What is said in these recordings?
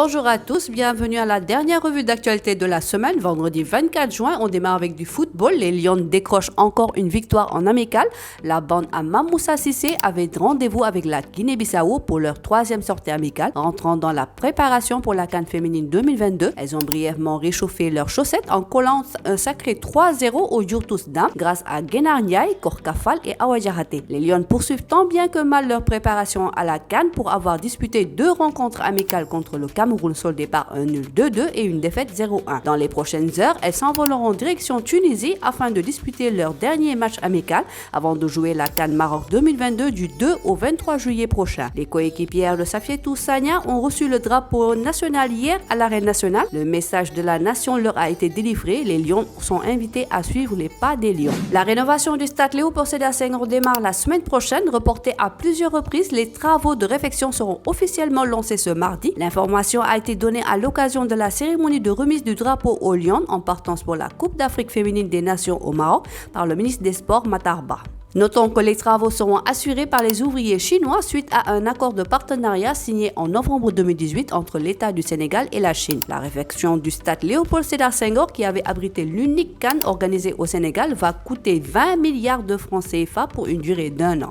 Bonjour à tous, bienvenue à la dernière revue d'actualité de la semaine. Vendredi 24 juin, on démarre avec du football. Les Lions décrochent encore une victoire en amical. La bande à Mamoussa Cissé avait rendez-vous avec la Guinée-Bissau pour leur troisième sortie amicale, rentrant dans la préparation pour la CAN féminine 2022. Elles ont brièvement réchauffé leurs chaussettes en collant un sacré 3-0 au Yurtus Dam grâce à Guénar Ndiaye, Korkafal et Awa Diakhaté. Les Lions poursuivent tant bien que mal leur préparation à la CAN pour avoir disputé 2 rencontres amicales contre le Cameroun soldées par un nul 2-2 et une défaite 0-1. Dans les prochaines heures, elles s'envoleront en direction Tunisie afin de disputer leur dernier match amical avant de jouer la CAN Maroc 2022 du 2 au 23 juillet prochain. Les coéquipières de Safietou Sagna ont reçu le drapeau national hier à l'Arène nationale. Le message de la nation leur a été délivré. Les Lions sont invités à suivre les pas des Lions. La rénovation du stade Léopold Sédar Senghor démarre la semaine prochaine. Reportée à plusieurs reprises, les travaux de réfection seront officiellement lancés ce mardi. L'information a été donnée à l'occasion de la cérémonie de remise du drapeau aux Lions en partance pour la Coupe d'Afrique féminine des Nations au Maroc par le ministre des Sports Matar Ba. Notons que les travaux seront assurés par les ouvriers chinois suite à un accord de partenariat signé en novembre 2018 entre l'État du Sénégal et la Chine. La réfection du stade Léopold Sédar Senghor, qui avait abrité l'unique CAN organisée au Sénégal, va coûter 20 milliards de francs CFA pour une durée d'1 an.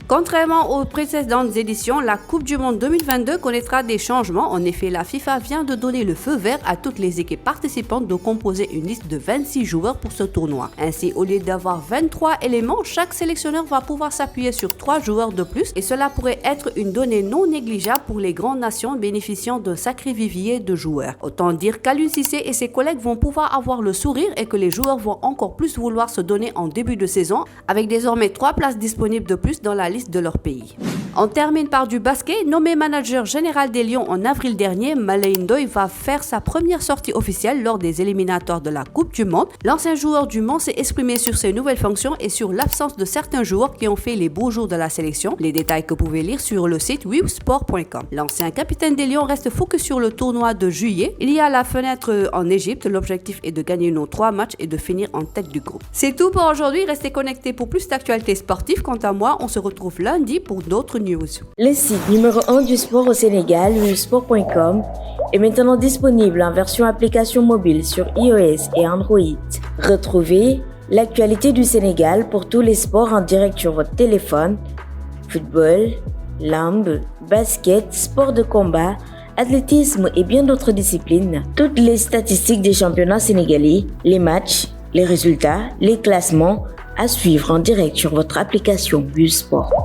Contrairement aux précédentes éditions, la Coupe du Monde 2022 connaîtra des changements. En effet, la FIFA vient de donner le feu vert à toutes les équipes participantes de composer une liste de 26 joueurs pour ce tournoi. Ainsi, au lieu d'avoir 23 éléments, chaque sélectionneur va pouvoir s'appuyer sur 3 joueurs de plus et cela pourrait être une donnée non négligeable pour les grandes nations bénéficiant d'un sacré vivier de joueurs. Autant dire qu'Aliou Cissé et ses collègues vont pouvoir avoir le sourire et que les joueurs vont encore plus vouloir se donner en début de saison, avec désormais 3 places disponibles de plus dans la liste de leur pays. On termine par du basket. Nommé manager général des Lions en avril dernier, Malé Ndoye va faire sa première sortie officielle lors des éliminatoires de la Coupe du Monde. L'ancien joueur du Mans s'est exprimé sur ses nouvelles fonctions et sur l'absence de certains joueurs qui ont fait les beaux jours de la sélection. Les détails que vous pouvez lire sur le site wewsport.com. L'ancien capitaine des Lions reste focus sur le tournoi de juillet. Il y a la fenêtre en Égypte. L'objectif est de gagner nos 3 matchs et de finir en tête du groupe. C'est tout pour aujourd'hui. Restez connectés pour plus d'actualités sportives. Quant à moi, on se retrouve lundi pour d'autres news. Le site numéro 1 du sport au Sénégal, wewsport.com, est maintenant disponible en version application mobile sur iOS et Android. Retrouvez l'actualité du Sénégal pour tous les sports en direct sur votre téléphone: football, lambe, basket, sport de combat, athlétisme et bien d'autres disciplines. Toutes les statistiques des championnats sénégalais, les matchs, les résultats, les classements à suivre en direct sur votre application WewSport.